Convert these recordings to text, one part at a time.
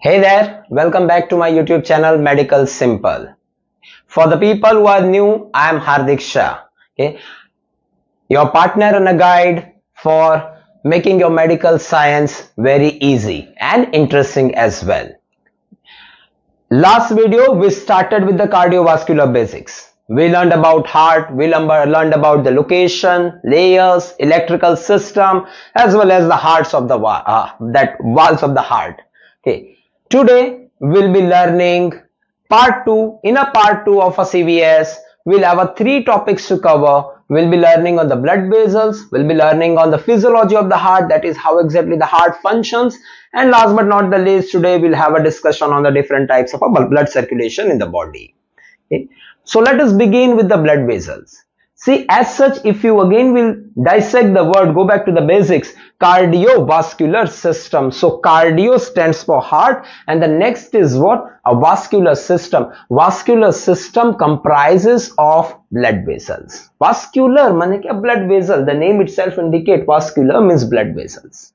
Hey there, welcome back to my YouTube channel Medical Simple. For the people who are new, I am Hardik Shah, okay? Your partner and a guide for making your medical science very easy and interesting as well. Last video we started with the cardiovascular basics. We learned about heart, we learned about the location, layers, electrical system, as well as the hearts of the valves of the heart. Okay. Today we'll be learning part 2. In a part 2 of a CVS, we'll have three topics to cover. We'll be learning on the blood vessels, we'll be learning on the physiology of the heart, that is how exactly the heart functions, and last but not the least, today we'll have a discussion on the different types of blood circulation in the body. Okay. So let us begin with the blood vessels. See, as such, if you again will dissect the word, go back to the basics, cardiovascular system. So cardio stands for heart, and the next is what? A vascular system. Vascular system comprises of blood vessels. Vascular means blood vessel. The name itself indicates vascular means blood vessels.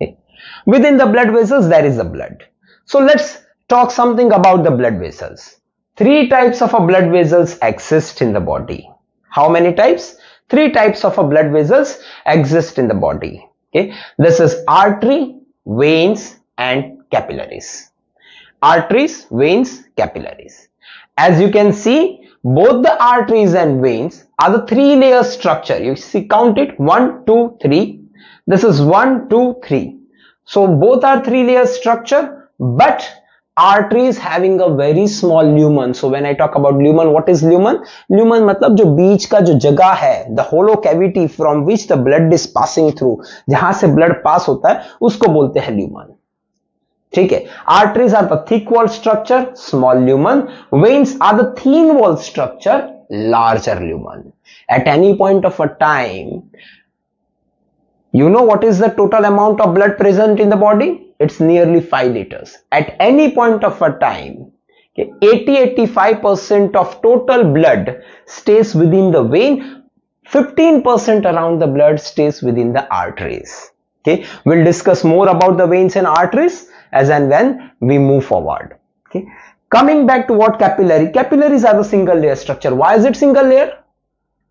Okay. Within the blood vessels, there is the blood. So let's talk something about the blood vessels. Three types of blood vessels exist in the body. How many types? Three types of blood vessels exist in the body. Okay, this is artery, veins, and capillaries. Arteries, veins, capillaries. As you can see, both the arteries and veins are the three-layer structure. You see, count it: 1, 2, 3. This is 1, 2, 3. So both are three-layer structure, but arteries having a very small lumen. So when I talk about lumen, what is lumen? Lumen मतलब जो बीच का जो जगह है, the hollow cavity from which the blood is passing through, जहां से blood pass होता है, उसको बोलते हैं lumen. ठीक है. Arteries are the thick wall structure, small lumen. Veins are the thin wall structure, larger lumen. At any point of a time, you know what is the total amount of blood present in the body? It's nearly 5 liters. At any point of a time, 80-85% of total blood stays within the vein, 15% around the blood stays within the arteries. Okay, we'll discuss more about the veins and arteries as and when we move forward. Okay, coming back to what capillary. Capillaries are the single layer structure. Why is it single layer?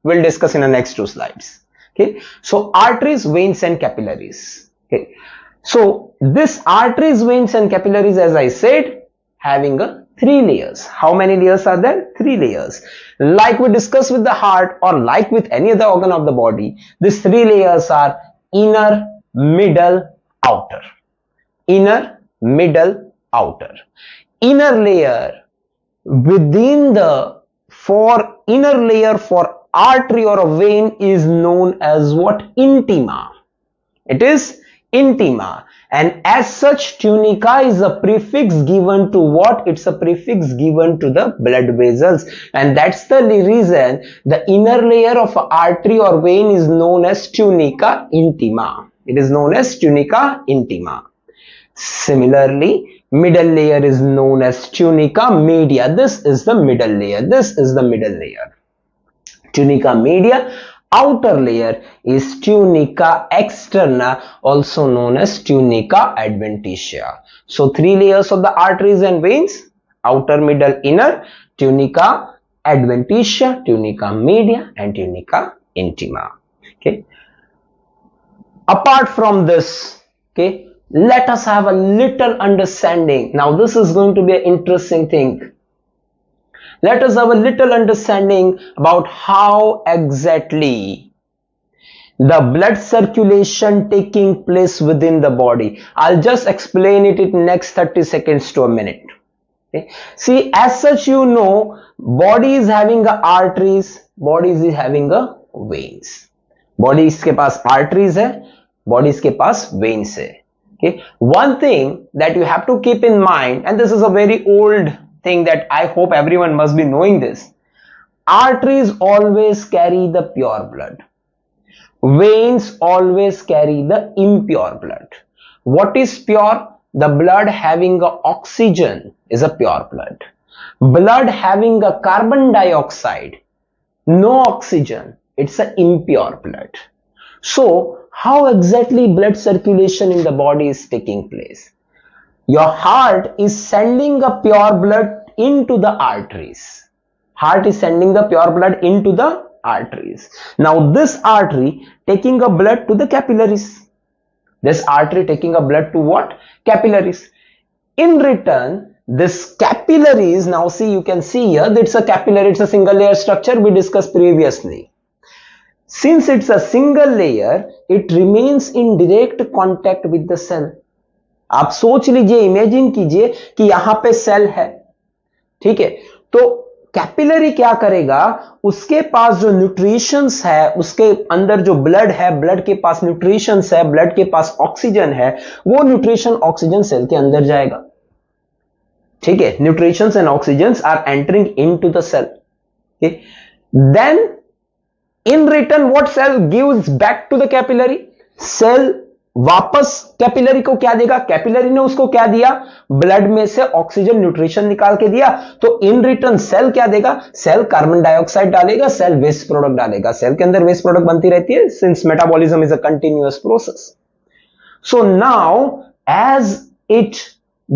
We'll discuss in the next 2 slides. Okay, so arteries, veins, and capillaries. Okay, so this arteries, veins, and capillaries, as I said, having a 3 layers. How many layers are there? 3 layers. Like we discussed with the heart, or like with any other organ of the body, these 3 layers are inner, middle, outer. Inner, middle, outer. Inner layer within the inner layer for artery or a vein is known as what? Intima. It is intima, and as such tunica is a prefix given to what? It's a prefix given to the blood vessels, and that's the reason the inner layer of artery or vein is known as tunica intima. It is known as tunica intima. Similarly, middle layer is known as tunica media. This is the middle layer. This is the middle layer. Tunica media. Outer layer is tunica externa, also known as tunica adventitia. So 3 layers of the arteries and veins: outer, middle, inner, tunica adventitia, tunica media, and tunica intima. Okay. Apart from this, okay, let us have a little understanding. Now this is going to be an interesting thing. Let us have a little understanding about how exactly the blood circulation taking place within the body. I'll just explain it in next 30 seconds to a minute. Okay. See, as such, you know, body is having a arteries, body is having a veins. Body इसके पास arteries है, body इसके पास veins है. Okay. One thing that you have to keep in mind, and this is a very old thing that I hope everyone must be knowing this: arteries always carry the pure blood. Veins always carry the impure blood. What is pure? The blood having a oxygen is a pure blood. Blood having a carbon dioxide, no oxygen, it's an impure blood. So how exactly blood circulation in the body is taking place? your heart is sending a pure blood into the arteries. Heart is sending the pure blood into the arteries. Now this artery taking a blood to the capillaries. This artery taking a blood to what? Capillaries. In return, this capillaries, now see, you can see here that it's a capillary, it's a single layer structure we discussed previously. Since it's a single layer, it remains in direct contact with the cell. आप सोच लीजिए, imagine कीजिए कि यहां पे cell है, ठीक है, तो कैपिलरी क्या करेगा, उसके पास जो न्यूट्रिशंस है, उसके अंदर जो ब्लड है, ब्लड के पास न्यूट्रिशंस है, ब्लड के पास ऑक्सीजन है, वो न्यूट्रिशन ऑक्सीजन सेल के अंदर जाएगा, ठीक है, nutritions and oxygen are entering into the cell, then in return what cell gives back to the capillary, cell वापस कैपिलरी को क्या देगा, कैपिलरी ने उसको क्या दिया, ब्लड में से ऑक्सीजन न्यूट्रिशन निकाल के दिया, तो इन रिटर्न सेल क्या देगा, सेल कार्बन डाइऑक्साइड डालेगा, सेल वेस्ट प्रोडक्ट डालेगा, सेल के अंदर वेस्ट प्रोडक्ट बनती रहती है since metabolism is a continuous process. So now as it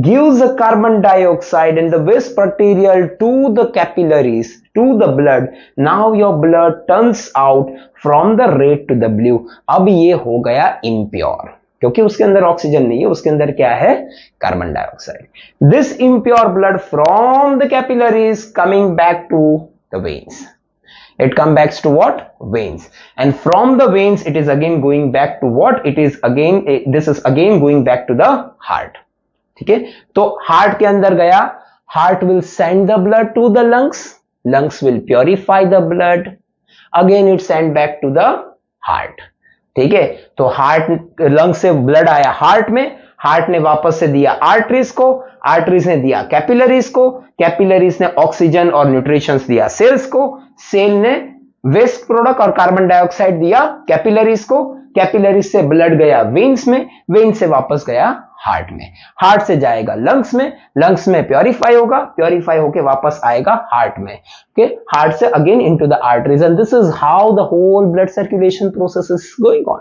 gives the carbon dioxide and the waste material to the capillaries, to the blood, now your blood turns out from the red to the blue. अब ये हो गया impure, क्योंकि उसके अंदर oxygen नहीं है, उसके अंदर क्या है, carbon dioxide. This impure blood from the capillaries coming back to the veins. It comes back to what? Veins. And from the veins it is again going back to what? It is again, this is again going back to the heart. ठीक है, तो heart के अंदर गया, heart will send the blood to the lungs, lungs will purify the blood, again it send back to the heart. ठीक है, तो heart, lung से ब्लड आया हार्ट में, हार्ट ने वापस से दिया आर्टरीज को, आर्टरीज ने दिया कैपिलरीज को, कैपिलरीज ने ऑक्सीजन और न्यूट्रिशंस दिया सेल्स को, सेल ने वेस्ट प्रोडक्ट और कार्बन डाइऑक्साइड दिया कैपिलरीज को, कैपिलरीज से ब्लड गया वेन्स में, वेन्स से वापस गया हार्ट में, हार्ट से जाएगा लंग्स में, लंग्स में प्योरीफाई होगा, प्योरीफाई होके वापस आएगा हार्ट में, ओके, हार्ट से again into the arteries, and this is how the whole blood circulation process is going on.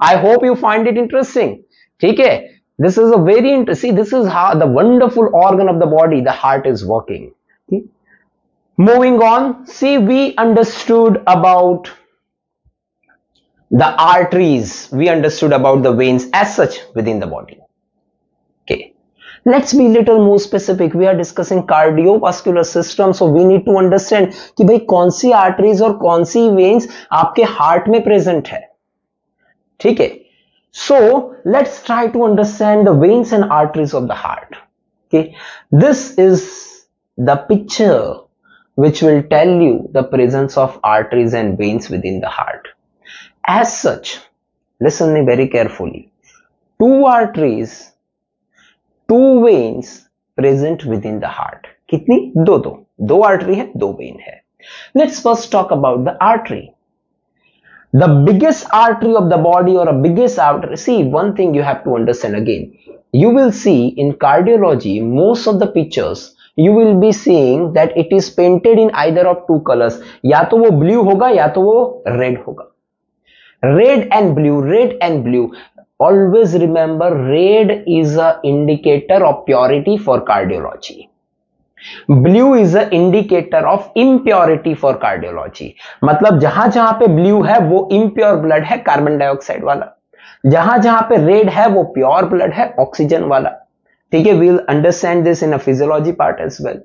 I hope you find it interesting. ठीक है, this is a very interesting, this is how the wonderful organ of the body, the heart is working. Moving on, see, we understood about the arteries, we understood about the veins as such within the body. Okay, let's be little more specific. We are discussing cardiovascular system, so we need to understand कि भाई कौन सी arteries और कौन सी veins आपके heart में present है. ठीक है, so let's try to understand the veins and arteries of the heart. Okay, this is the picture which will tell you the presence of arteries and veins within the heart. As such, listen me very carefully. Two arteries, two veins present within the heart. कितनी? दो artery है, दो vein है. Let's first talk about the artery. The biggest artery of the body, or a biggest artery, see, one thing you have to understand again. You will see in cardiology, most of the pictures, you will be seeing that it is painted in either of two colors. या तो वो blue होगा या तो वो red होगा. Red and blue, red and blue. Always remember, red is a indicator of purity for cardiology. Blue is a indicator of impurity for cardiology. मतलब जहां जहां पे blue है वो impure blood है, कार्बन डाइऑक्साइड वाला. जहां जहां पे red है वो प्योर ब्लड है, ऑक्सीजन वाला. ठीक है, we'll understand this in a physiology part as well.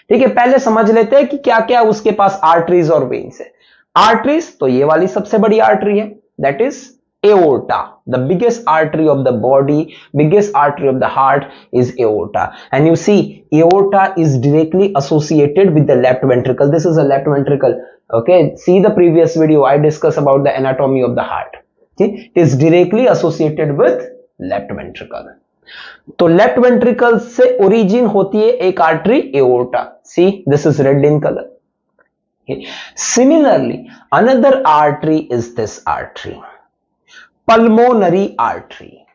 ठीक है, पहले समझ लेते हैं कि क्या क्या उसके पास आर्टरीज और वेन्स है. आर्टरीज तो ये वाली सबसे बड़ी आर्टरी है, that is aorta. The biggest artery of the body, biggest artery of the heart is aorta. And you see, aorta is directly associated with the left ventricle. This is a left ventricle. Okay, see the previous video, I discussed about the anatomy of the heart. Okay, it is directly associated with left ventricle. तो left ventricle से origin होती है एक artery, aorta. See, this is red in colour. Similarly another artery is this artery, pulmonary artery.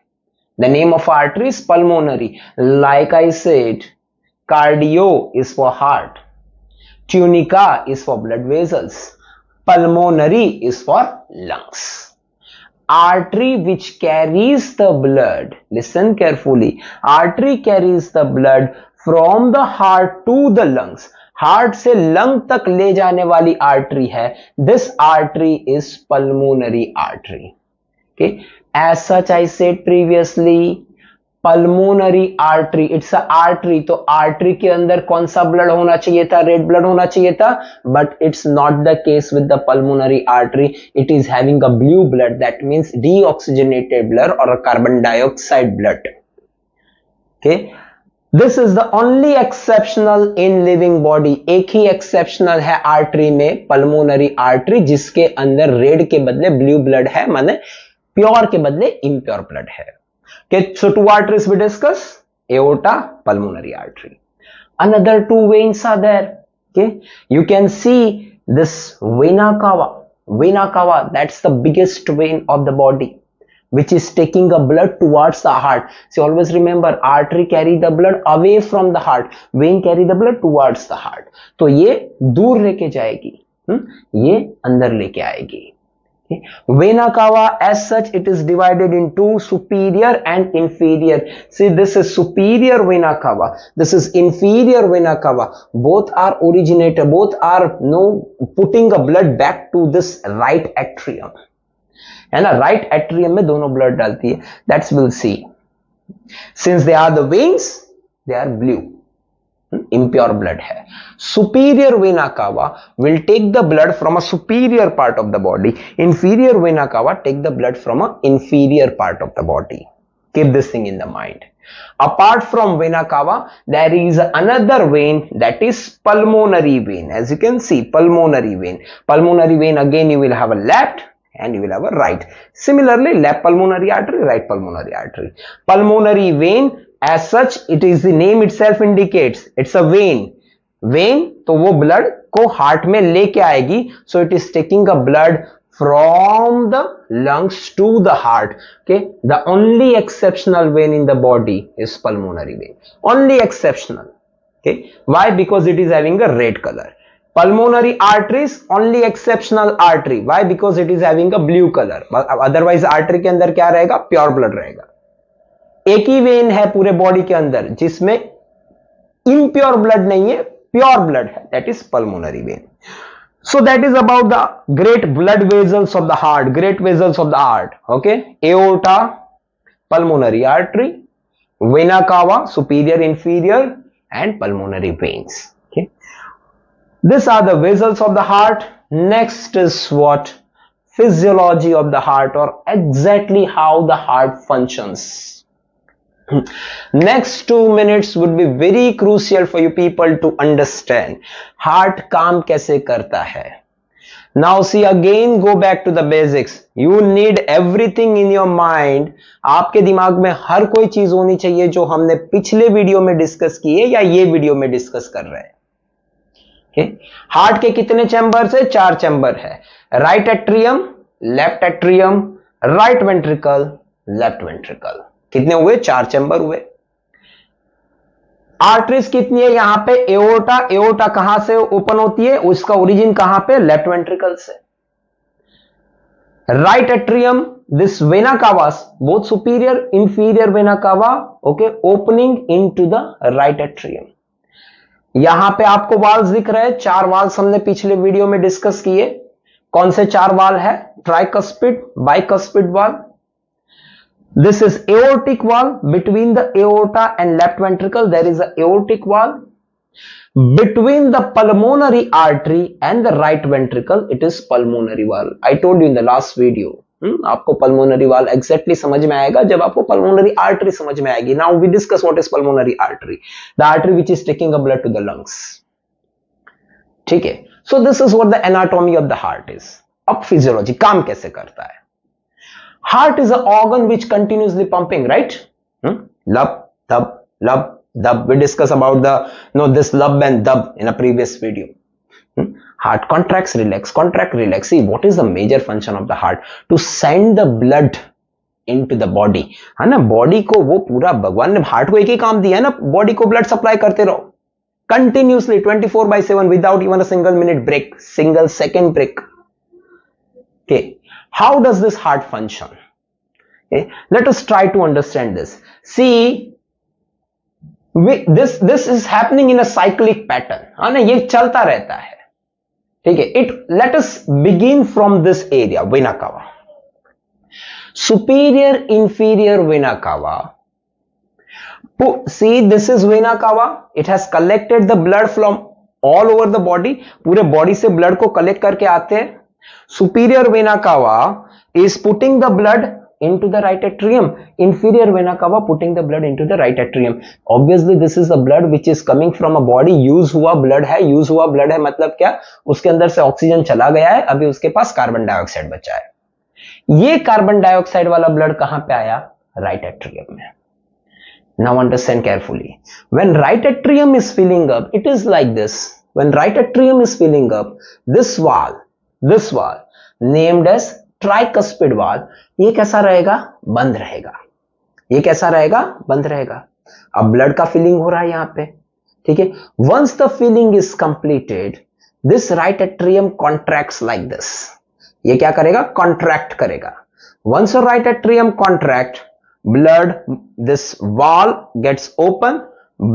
The name of artery is pulmonary. Like I said, cardio is for heart, tunica is for blood vessels, pulmonary is for lungs. artery which carries the blood, listen carefully, artery carries the blood from the heart to the lungs, heart से lung तक ले जाने वाली artery है, this artery is pulmonary artery. Okay, as such I said previously, pulmonary artery it's a artery, तो artery के अंदर कौन सा ब्लड होना चाहिए था, रेड ब्लड होना चाहिए था, but it's not the case with the pulmonary artery, it is having a blue blood, that means deoxygenated blood और carbon dioxide blood. Okay, this is the only exceptional in living body, एक ही exceptional है artery में, pulmonary artery, जिसके अंदर red के बदले blue blood है, माने प्योर के बदले इम्प्योर ब्लड है. Okay, so two arteries we discuss, aorta, pulmonary artery. Another two veins are there. Okay, you can see this vena cava. Vena cava, that's the biggest vein of the body, which is taking the blood towards the heart. So always remember, artery carry the blood away from the heart, vein carry the blood towards the heart. तो ये दूर लेके जाएगी, ये अंदर लेके आएगी. Vena cava, as such, it is divided into superior and inferior. See, this is superior vena cava, this is inferior vena cava. Both are originator, both are putting a blood back to this right atrium, है ना, right atrium में दोनों blood डालती है. That's we'll see. Since they are the veins, they are blue, impure blood है. Superior vena cava will take the blood from a superior part of the body, inferior vena cava take the blood from a inferior part of the body. Keep this thing in the mind. Apart from vena cava, there is another vein, that is pulmonary vein. As you can see, pulmonary vein. Pulmonary vein, again you will have a left and you will have a right. Similarly, left pulmonary artery, right pulmonary artery. Pulmonary vein, as such, it is the name itself indicates, it's a vein. Vein तो वो blood को heart में लेके आएगी, so it is taking a blood from the lungs to the heart. Okay, the only exceptional vein in the body is pulmonary vein, only exceptional. Okay, why? Because it is having a red colour. pulmonary arteries only exceptional artery, why? Because it is having a blue color. otherwise artery के अंदर क्या रहेगा, pure blood रहेगा. एक ही when है पूरे body के अंदर जिसमें इम्प्योर ब्लड नहीं है, pure blood, that is pulmonary vein. So that is about the great blood vessels of the heart, great vessels of the heart. Okay, aorta, pulmonary artery, vena cava, superior, inferior, and pulmonary veins. Okay, these are the vessels of the heart. Next is what? Physiology of the heart, or exactly how the heart functions. Next 2 minutes would be very crucial for you people to understand heart काम कैसे करता है. Now see, again go back to the basics. You need everything in your mind. आपके दिमाग में हर कोई चीज होनी चाहिए जो हमने पिछले वीडियो में डिस्कस की है या ये वीडियो में डिस्कस कर रहे हैं. Okay? हार्ट के कितने चैम्बर्स है? 4 चैम्बर है. Right atrium, left atrium, right ventricle, left ventricle. कितने हुए? 4 चैम्बर हुए. आर्टरीज कितनी है यहां पे? एओर्टा. एओर्टा कहां से ओपन होती है? उसका ओरिजिन कहां पे? लेफ्ट वेंट्रिकल से. Right atrium, this vena cavas, both superior inferior vena cava, okay, opening into the right atrium. यहां पे आपको वाल्व्स दिख रहे हैं, 4 वाल्व्स हमने पिछले वीडियो में डिस्कस किए. कौन से 4 वाल्व है? Tricuspid, bicuspid valve. This is aortic valve. Between the aorta and left ventricle there is a aortic valve. Between the pulmonary artery and the right ventricle it is pulmonary valve. I told you in the last video. आपको pulmonary valve exactly समझ में आएगा जब आपको pulmonary artery समझ में आएगी. Now we discuss what is pulmonary artery. The artery which is taking a blood to the lungs. ठीक है. So this is what the anatomy of the heart is. अब physiology काम कैसे करता है? Heart is an organ which continuously pumping, right? Lub, dub, lub, dub. We discuss about this lub and dub in a previous video. Heart contracts, relax, contract, relax. See, what is the major function of the heart? To send the blood into the body. है ना, body को वो पूरा, भगवान ने heart को एक ही काम दिया है ना, बॉडी को ब्लड सप्लाई करते रहो continuously 24/7 without even a single minute break, single second break. Okay. How does this heart function? Okay, let us try to understand this. See, this is happening in a cyclic pattern. है ना, ये चलता रहता है. ठीक है. Let us begin from this area, vena cava. Superior inferior vena cava. See, this is vena cava. It has collected the blood from all over the body. पूरे body से blood को collect करके आते हैं. Superior vena cava is putting the blood into the right atrium. Inferior vena cava putting the blood into the right atrium. Obviously this is the blood which is coming from a body. Use हुआ blood है. Use हुआ blood है मतलब क्या, उसके अंदर से oxygen चला गया है, अभी उसके पास कार्बन डाइऑक्साइड बचा है. ये कार्बन डाइऑक्साइड वाला ब्लड कहां पे आया? राइट एट्रियम में. Now understand carefully. When right atrium is filling up, it is like this. When right atrium is filling up, this valve named as tricuspid valve, ये कैसा रहेगा? बंद रहेगा. ये कैसा रहेगा? बंद रहेगा. अब ब्लड का फिलिंग हो रहा है यहां पे. ठीक है. Once the filling is completed, this right atrium contracts like this. ये क्या करेगा? Contract करेगा. Once a right atrium contract, blood, this valve gets open,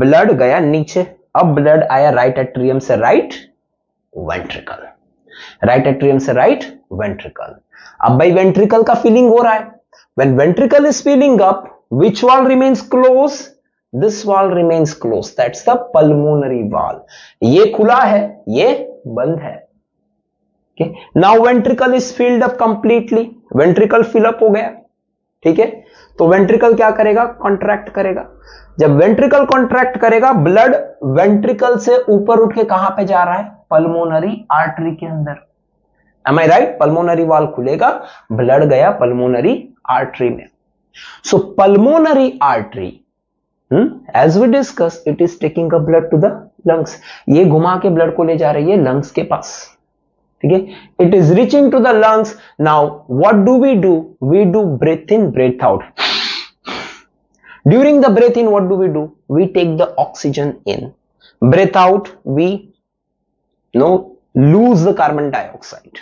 blood गया नीचे. अब blood आया right atrium से right ventricle. Right atrium से right ventricle. अब भाई ventricle का filling हो रहा है. When ventricle is filling up, which valve remains closed? This valve remains closed. That's the pulmonary valve. ये खुला है, ये बंद है. Okay. Now ventricle is filled up completely. Ventricle fill up हो गया. ठीक है. तो वेंट्रिकल क्या करेगा? कॉन्ट्रैक्ट करेगा. जब वेंट्रिकल कॉन्ट्रैक्ट करेगा, ब्लड वेंट्रिकल से ऊपर उठ के कहां पे जा रहा है? पल्मोनरी आर्टरी के अंदर. एम आई राइट? पल्मोनरी वाल खुलेगा, ब्लड गया पल्मोनरी आर्टरी में. So pulmonary artery, as we discuss, it is taking a blood to the lungs. ये घुमा के ब्लड को ले जा रही है लंग्स के पास. ठीक है. It is reaching to the lungs. Now what do? We do breathe in, breathe out. During the breath in, what do? We take the oxygen in. Breath out, we lose the carbon dioxide.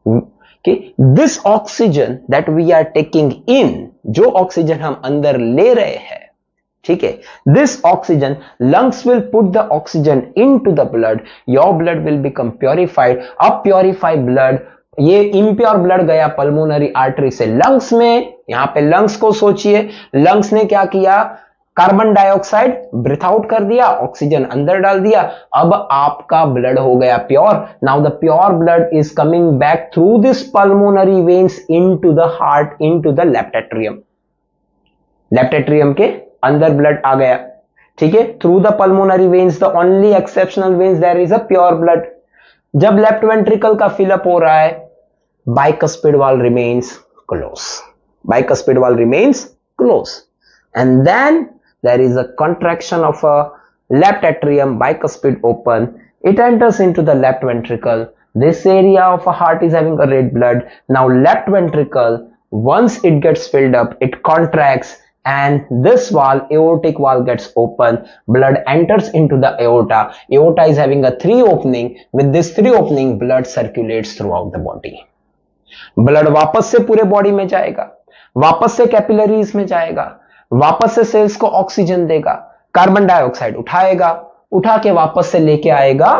Okay, this oxygen that we are taking in, जो oxygen हम अंदर ले रहे हैं, ठीक है, this oxygen, lungs will put the oxygen into the blood. Your blood will become purified. अब purified blood, ये इम्प्योर ब्लड गया पल्मोनरी आर्टरी से लंग्स में. यहां पे लंग्स को सोचिए, लंग्स ने क्या किया? कार्बन डाइऑक्साइड ब्रीथ आउट कर दिया, ऑक्सीजन अंदर डाल दिया. अब आपका ब्लड हो गया pure. Now the pure blood is coming back through this pulmonary veins into the heart, into the left atrium. Left atrium के अंदर ब्लड आ गया. ठीक है. Through the pulmonary veins, the only exceptional veins there is a pure blood. जब left ventricle का fill up हो रहा है, bicuspid valve remains closed. Bicuspid valve remains closed. And then there is a contraction of a left atrium, bicuspid open. It enters into the left ventricle. This area of a heart is having a red blood. Now left ventricle, once it gets filled up, it contracts, and this valve, aortic valve, gets open. Blood enters into the aorta. Aorta is having a 3 opening. With this 3 opening, blood circulates throughout the body. Blood वापस से पूरे body में जाएगा, वापस से capillaries में जाएगा, वापस से सेल्स को ऑक्सीजन देगा, कार्बन डाइऑक्साइड उठाएगा, उठा के वापस से लेके आएगा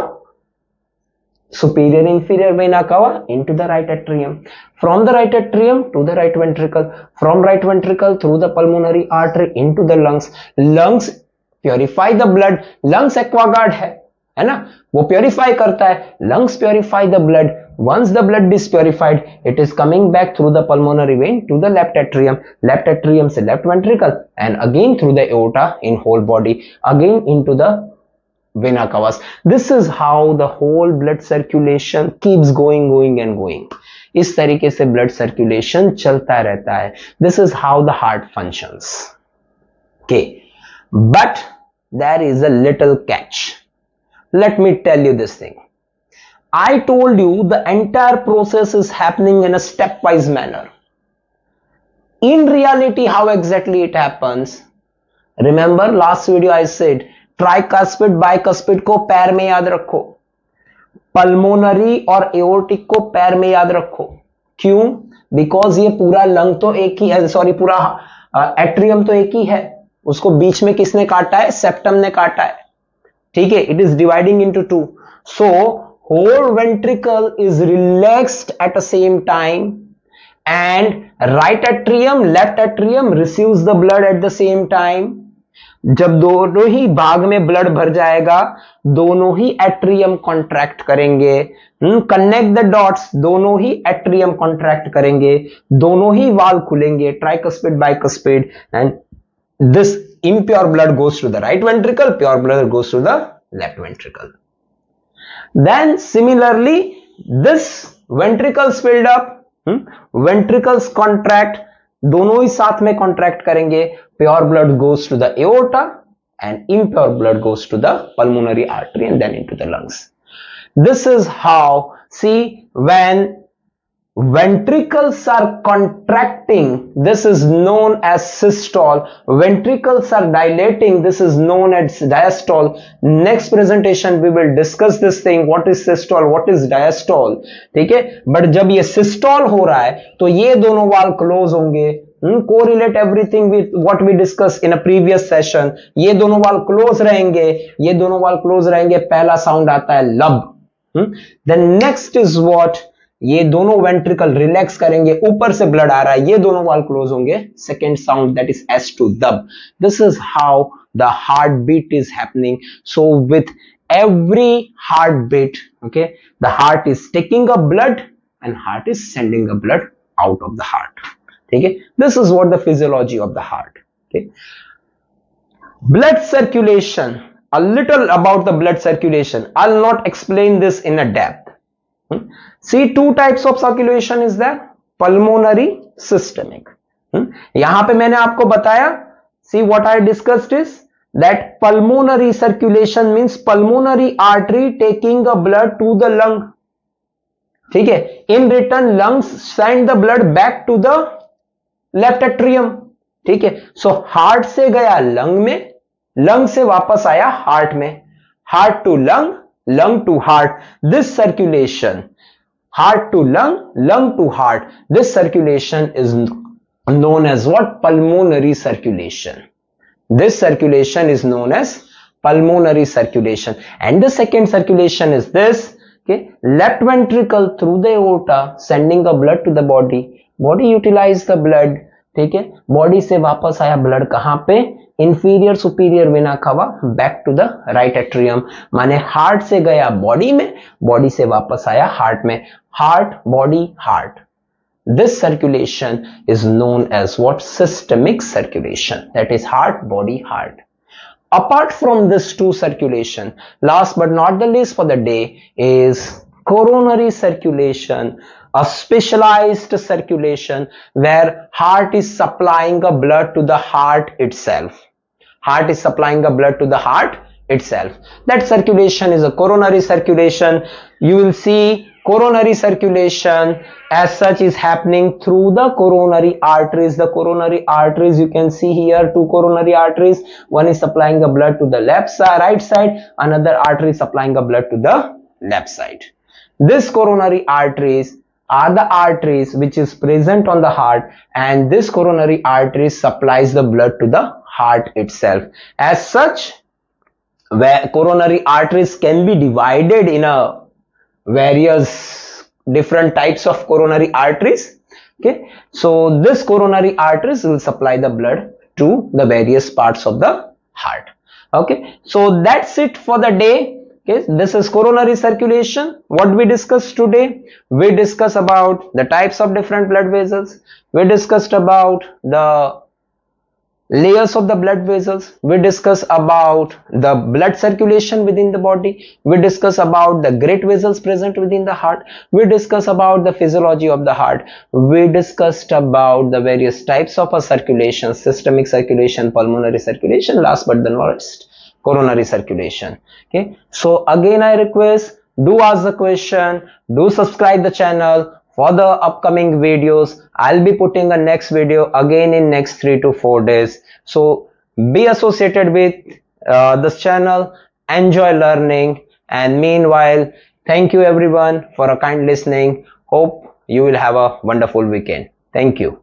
superior inferior vena cava into the right atrium, from the right atrium to the right ventricle, from right ventricle through the pulmonary artery into the lungs. Lungs purify the blood. lungs aquaguard है ना, वो purify करता है. lungs purify the blood. Once the blood is purified, it is coming back through the pulmonary vein to the left atrium. Left atrium से left ventricle, and again through the aorta in whole body, again into the vena cavas. This is how the whole blood circulation keeps going and going. इस तरीके से blood circulation चलता रहता है. This is how the heart functions. Okay, but there is a little catch. Let me tell you this thing. I told you the entire process is happening in a stepwise manner. In reality, how exactly it happens? Remember last video I said tricuspid bicuspid को पैर में याद रखो, pulmonary और aortic को पैर में याद रखो. क्यों? बिकॉज ये पूरा लंग तो एक ही है, सॉरी पूरा एट्रियम तो एक ही है, उसको बीच में किसने काटा है? सेप्टम ने काटा है, ठीक है। It is dividing into two, so whole ventricle is relaxed at the same time and right atrium left atrium receives the blood at the same time. जब दोनों ही भाग में ब्लड भर जाएगा, दोनों ही एट्रियम कॉन्ट्रैक्ट करेंगे, कनेक्ट द डॉट्स, दोनों ही atrium contract करेंगे, दोनों ही वाल्व खुलेंगे, tricuspid bicuspid, and this impure blood goes to the right ventricle, pure blood goes to the left ventricle. Then similarly this ventricles filled up, ventricles contract, दोनों ही साथ में contract करेंगे, pure blood goes to the aorta and impure blood goes to the pulmonary artery and then into the lungs. This is how, see, when ventricles are contracting, this is known as systole. Ventricles are dilating, this is known as diastole. Next presentation we will discuss this thing, what is systole, what is diastole, ठीक है। But जब ये systole हो रहा है तो ये दोनों वाल क्लोज होंगे, correlate everything with what we discussed in a previous session. ये दोनों वाल क्लोज रहेंगे, ये दोनों वाल क्लोज रहेंगे, पहला साउंड आता है लब। Then next is what, ये दोनों वेंट्रिकल रिलैक्स करेंगे, ऊपर से ब्लड आ रहा है, ये दोनों वाल क्लोज होंगे, second sound that is S2 dub. This is how the heart beat is happening. So with every heart beat, okay, the heart is taking a blood and heart is sending a blood out of the heart, ठीक है। This is what the physiology of the heart, okay. Blood circulation, a little about the blood circulation. I'll not explain this in a depth. See, two types of circulation is there, pulmonary, systemic. यहां पे मैंने आपको बताया, see what I discussed is that pulmonary circulation means pulmonary artery taking the blood to the lung, ठीक है। In return lungs send the blood back to the left atrium, ठीक है। So heart से गया लंग में, lung से वापस आया हार्ट में, heart to lung, lung to heart. This circulation, heart to lung, lung to heart, this circulation is known as what? Pulmonary circulation. This circulation is known as pulmonary circulation. And the second circulation is this, okay, left ventricle through the aorta sending the blood to the body, body utilize the blood, ठीक है। Body से वापस आया blood कहां पे? Inferior superior vena cava back to the right atrium, माने heart से गया बॉडी में, बॉडी से वापस आया हार्ट में, heart body heart. This circulation is known as what? Systemic circulation, that is heart body heart. Apart from this two circulation, last but not the least for the day is coronary circulation, a specialized circulation where heart is supplying the blood to the heart itself. Heart is supplying the blood to the heart itself. That circulation is a coronary circulation. You will see coronary circulation as such is happening through the coronary arteries. The coronary arteries, you can see here two coronary arteries. One is supplying the blood to the left side, right side. Another artery supplying the blood to the left side. This coronary arteries are the arteries which is present on the heart, and this coronary artery supplies the blood to the heart itself. As such, where coronary arteries can be divided in a various different types of coronary arteries, okay, so this coronary arteries will supply the blood to the various parts of the heart, okay. So that's it for the day, okay. This is coronary circulation. What we discussed today, we discussed about the types of different blood vessels, we discussed about the layers of the blood vessels, we discuss about the blood circulation within the body, we discuss about the great vessels present within the heart, we discuss about the physiology of the heart, we discussed about the various types of a circulation, systemic circulation, pulmonary circulation, last but the least coronary circulation, okay. So again I request, do ask the question, do subscribe the channel. For the upcoming videos, I'll be putting a next video again in next 3 to 4 days. So be associated with this channel, enjoy learning, and meanwhile, thank you everyone for a kind listening. Hope you will have a wonderful weekend. Thank you.